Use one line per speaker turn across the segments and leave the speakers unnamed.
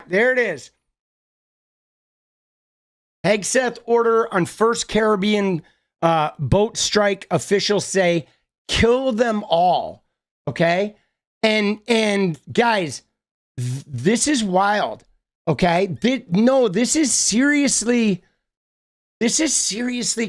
there it is. Hegseth order on first Caribbean boat strike. Officials say kill them all. Okay. And guys, this is wild. Okay. This is seriously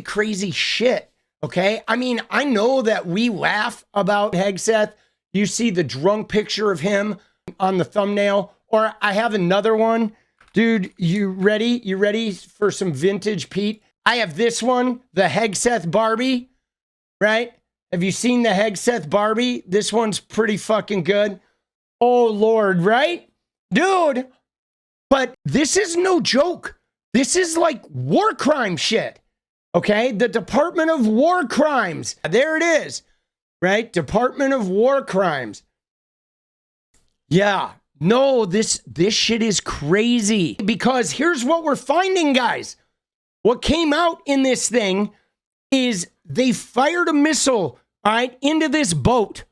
crazy shit. Okay. I mean, I know that we laugh about Hegseth. You see the drunk picture of him on the thumbnail, or I have another one. Dude, you ready? You ready for some vintage Pete? I have this one, the Hegseth Barbie, right? Have you seen the Hegseth Barbie? This one's pretty fucking good. Oh, Lord, right? Dude, but this is no joke. This is like war crime shit, okay? The Department of War Crimes. There it is, right? Department of War Crimes. Yeah. No, this shit is crazy, because here's what we're finding, guys. What came out in this thing is they fired a missile, all right, into this boat.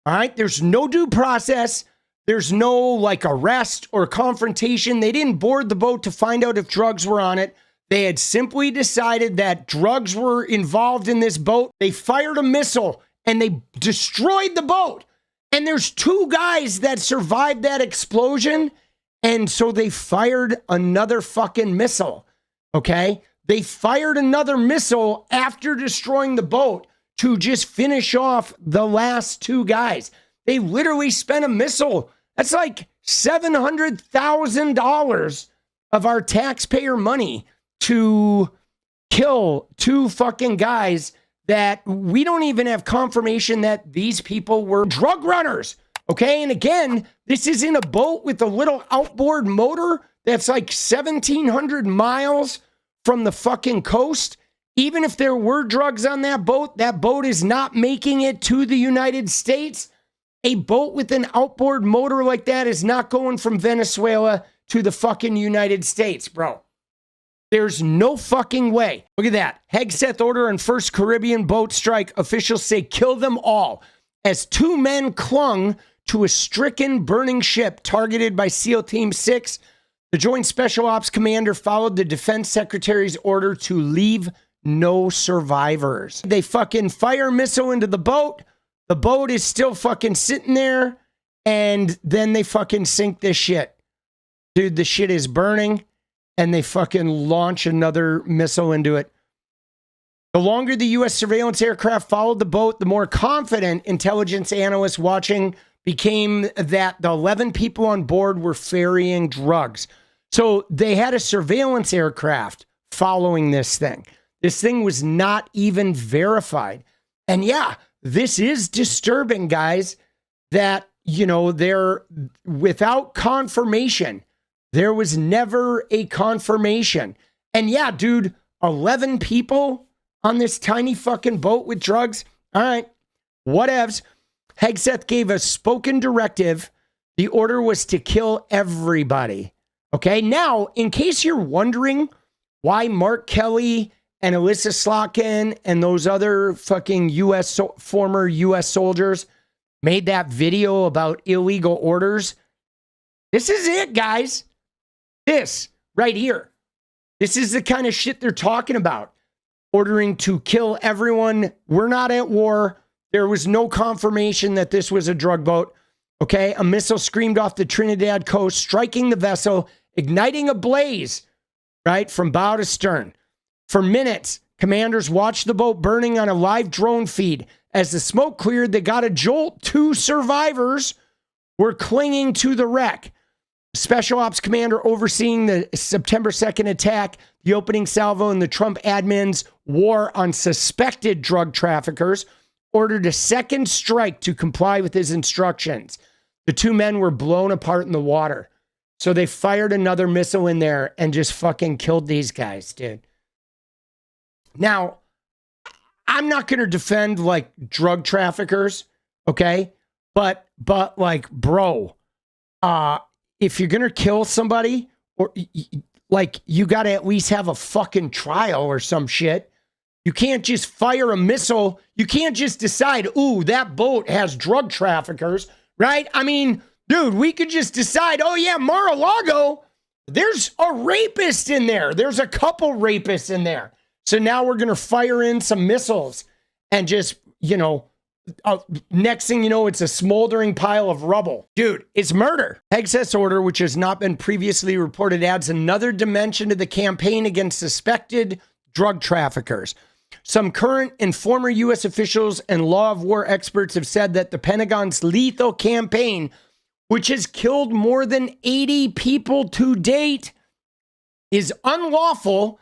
All right. There's no due process. There's no like arrest or confrontation. They didn't board the boat to find out if drugs were on it. They had simply decided that drugs were involved in this boat. They fired a missile and they destroyed the boat. And there's 2 guys that survived that explosion. And so they fired another fucking missile. Okay. They fired another missile after destroying the boat to just finish off the last 2 guys. They literally spent a missile. That's like $700,000 of our taxpayer money to kill 2 fucking guys that we don't even have confirmation that these people were drug runners. Okay. And again, this is in a boat with a little outboard motor that's like 1,700 miles from the fucking coast. Even if there were drugs on that boat is not making it to the United States. A boat with an outboard motor like that is not going from Venezuela to the fucking United States, bro. There's no fucking way. Look at that. Hegseth order on first Caribbean boat strike. Officials say kill them all as 2 men clung to a stricken burning ship targeted by SEAL Team 6. The Joint Special Ops Commander followed the Defense Secretary's order to leave no survivors. They fucking fire a missile into the boat. The boat is still fucking sitting there. And then they fucking sink this shit. Dude, the shit is burning. And they fucking launch another missile into it. The longer the U.S. surveillance aircraft followed the boat, the more confident intelligence analysts watching became that the 11 people on board were ferrying drugs. So they had a surveillance aircraft following this thing. This thing was not even verified. And yeah, this is disturbing, guys, that, you know, they're without confirmation. There was never a confirmation. And yeah, dude, 11 people on this tiny fucking boat with drugs. All right, whatevs. Hegseth gave a spoken directive. The order was to kill everybody. Okay, now, in case you're wondering why Mark Kelly and Alyssa Slotkin and those other fucking former U.S. soldiers made that video about illegal orders, this is it, guys. This right here. This is the kind of shit they're talking about. Ordering to kill everyone. We're not at war. There was no confirmation that this was a drug boat. Okay, a missile screamed off the Trinidad coast, striking the vessel, igniting a blaze, right, from bow to stern. For minutes, commanders watched the boat burning on a live drone feed. As the smoke cleared, they got a jolt. 2 survivors were clinging to the wreck. Special Ops Commander overseeing the September 2nd attack, the opening salvo in the Trump admin's war on suspected drug traffickers, ordered a second strike to comply with his instructions. The 2 men were blown apart in the water. So they fired another missile in there and just fucking killed these guys, dude. Now, I'm not going to defend like drug traffickers, okay? But like, bro, if you're going to kill somebody, or like, you got to at least have a fucking trial or some shit. You can't just fire a missile. You can't just decide, ooh, that boat has drug traffickers, right? I mean, dude, we could just decide, oh yeah, Mar-a-Lago, There's a rapist in there. There's a couple rapists in there. So now we're going to fire in some missiles and just, next thing you know, it's a smoldering pile of rubble. Dude, it's murder. Hegseth's order, which has not been previously reported, adds another dimension to the campaign against suspected drug traffickers. Some current and former U.S. officials and law of war experts have said that the Pentagon's lethal campaign, which has killed more than 80 people to date, is unlawful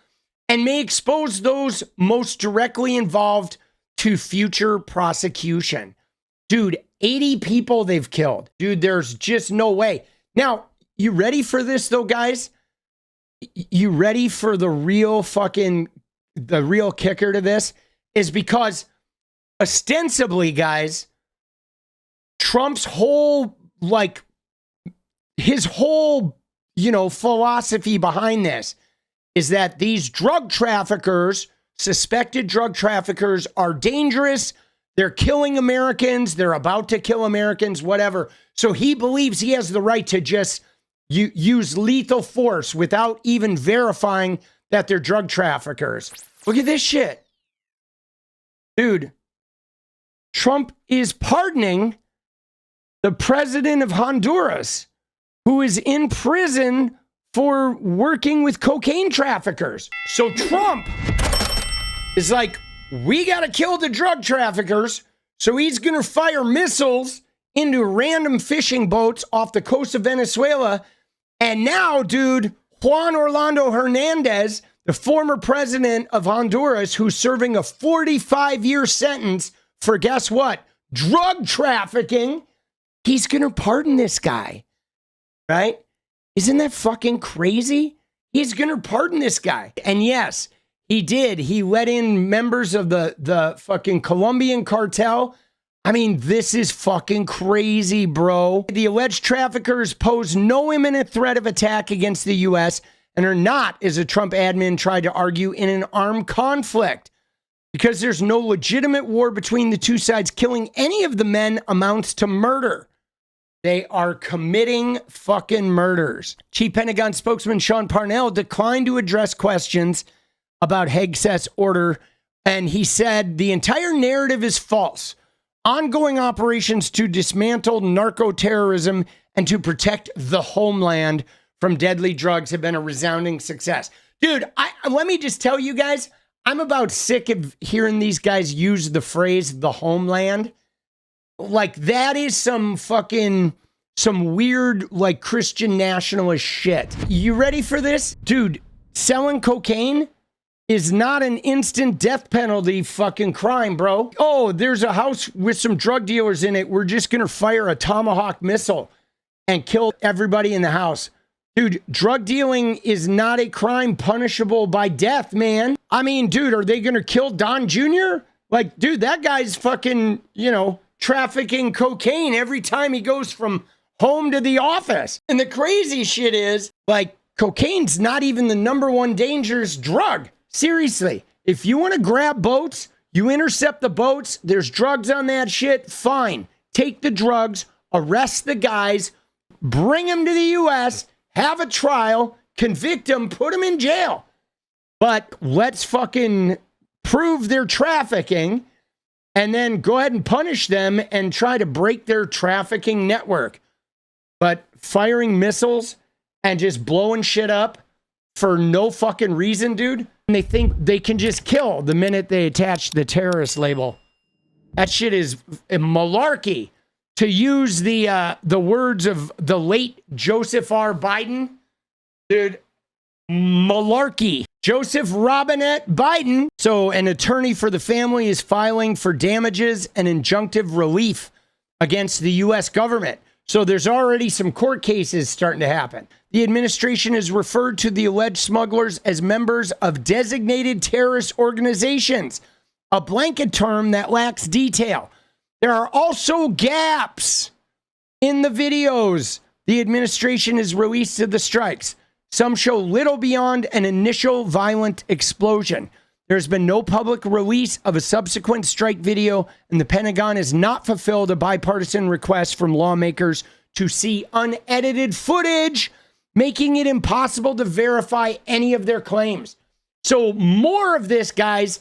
and may expose those most directly involved to future prosecution. Dude, 80 people they've killed. Dude, there's just no way. Now, you ready for this though, guys? You ready for the real kicker to this? Is because ostensibly, guys, Trump's whole, his whole, philosophy behind this is that these drug traffickers, suspected drug traffickers, are dangerous. They're killing Americans. They're about to kill Americans, whatever. So he believes he has the right to just use lethal force without even verifying that they're drug traffickers. Look at this shit. Dude, Trump is pardoning the president of Honduras, who is in prison for working with cocaine traffickers. So Trump is like, we got to kill the drug traffickers. So he's going to fire missiles into random fishing boats off the coast of Venezuela. And now, dude, Juan Orlando Hernandez, the former president of Honduras, who's serving a 45-year sentence for, guess what? Drug trafficking. He's going to pardon this guy, right? Isn't that fucking crazy? He's going to pardon this guy. And yes, he did. He let in members of the fucking Colombian cartel. I mean, this is fucking crazy, bro. The alleged traffickers pose no imminent threat of attack against the U.S. and are not, as a Trump admin tried to argue, in an armed conflict. Because there's no legitimate war between the two sides, killing any of the men amounts to murder. They are committing fucking murders. Chief Pentagon spokesman Sean Parnell declined to address questions about Hegseth's order, and he said the entire narrative is false. Ongoing operations to dismantle narco-terrorism and to protect the homeland from deadly drugs have been a resounding success. Dude, let me just tell you guys, I'm about sick of hearing these guys use the phrase the homeland. Like, that is some weird, Christian nationalist shit. You ready for this? Dude, selling cocaine is not an instant death penalty fucking crime, bro. Oh, there's a house with some drug dealers in it. We're just going to fire a Tomahawk missile and kill everybody in the house. Dude, drug dealing is not a crime punishable by death, man. I mean, dude, are they going to kill Don Jr.? Dude, that guy's fucking, trafficking cocaine every time he goes from home to the office. And the crazy shit is, cocaine's not even the number one dangerous drug. Seriously, if you want to grab boats, you intercept the boats, there's drugs on that shit, fine. Take the drugs, arrest the guys, bring them to the U.S., have a trial, convict them, put them in jail. But let's fucking prove their trafficking and then go ahead and punish them and try to break their trafficking network. But firing missiles and just blowing shit up for no fucking reason, dude. And they think they can just kill the minute they attach the terrorist label. That shit is malarkey. To use the words of the late Joseph R. Biden, dude, malarkey. Joseph Robinette Biden. So an attorney for the family is filing for damages and injunctive relief against the U.S. government. So there's already some court cases starting to happen. The administration has referred to the alleged smugglers as members of designated terrorist organizations, a blanket term that lacks detail. There are also gaps in the videos the administration has released of the strikes. Some show little beyond an initial violent explosion. There's been no public release of a subsequent strike video, and the Pentagon has not fulfilled a bipartisan request from lawmakers to see unedited footage. making it impossible to verify any of their claims. So more of this, guys,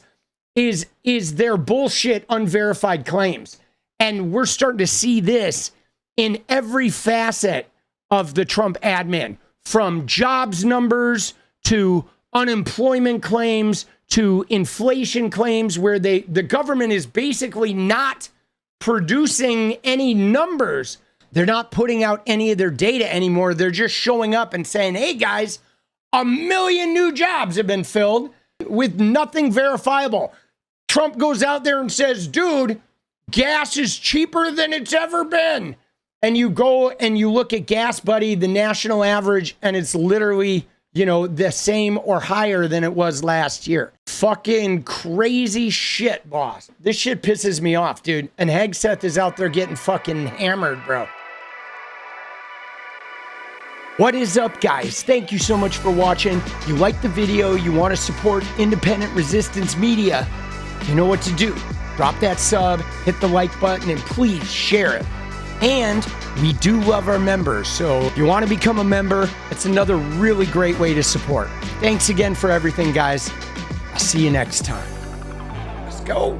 is their bullshit unverified claims. And we're starting to see this in every facet of the Trump admin, from jobs numbers to unemployment claims to inflation claims, where the government is basically not producing any numbers. They're not putting out any of their data anymore. They're just showing up and saying, hey guys, 1 million new jobs have been filled with nothing verifiable. Trump goes out there and says, dude, gas is cheaper than it's ever been. And you go and you look at Gas Buddy, the national average, and it's literally, the same or higher than it was last year. Fucking crazy shit, boss. This shit pisses me off, dude. And Hegseth is out there getting fucking hammered, bro. What is up, guys? Thank you so much for watching. You like the video, you want to support independent resistance media, you know what to do. Drop that sub, hit the like button, and please share it. And we do love our members, so if you want to become a member, it's another really great way to support. Thanks again for everything, guys. I'll see you next time. Let's go.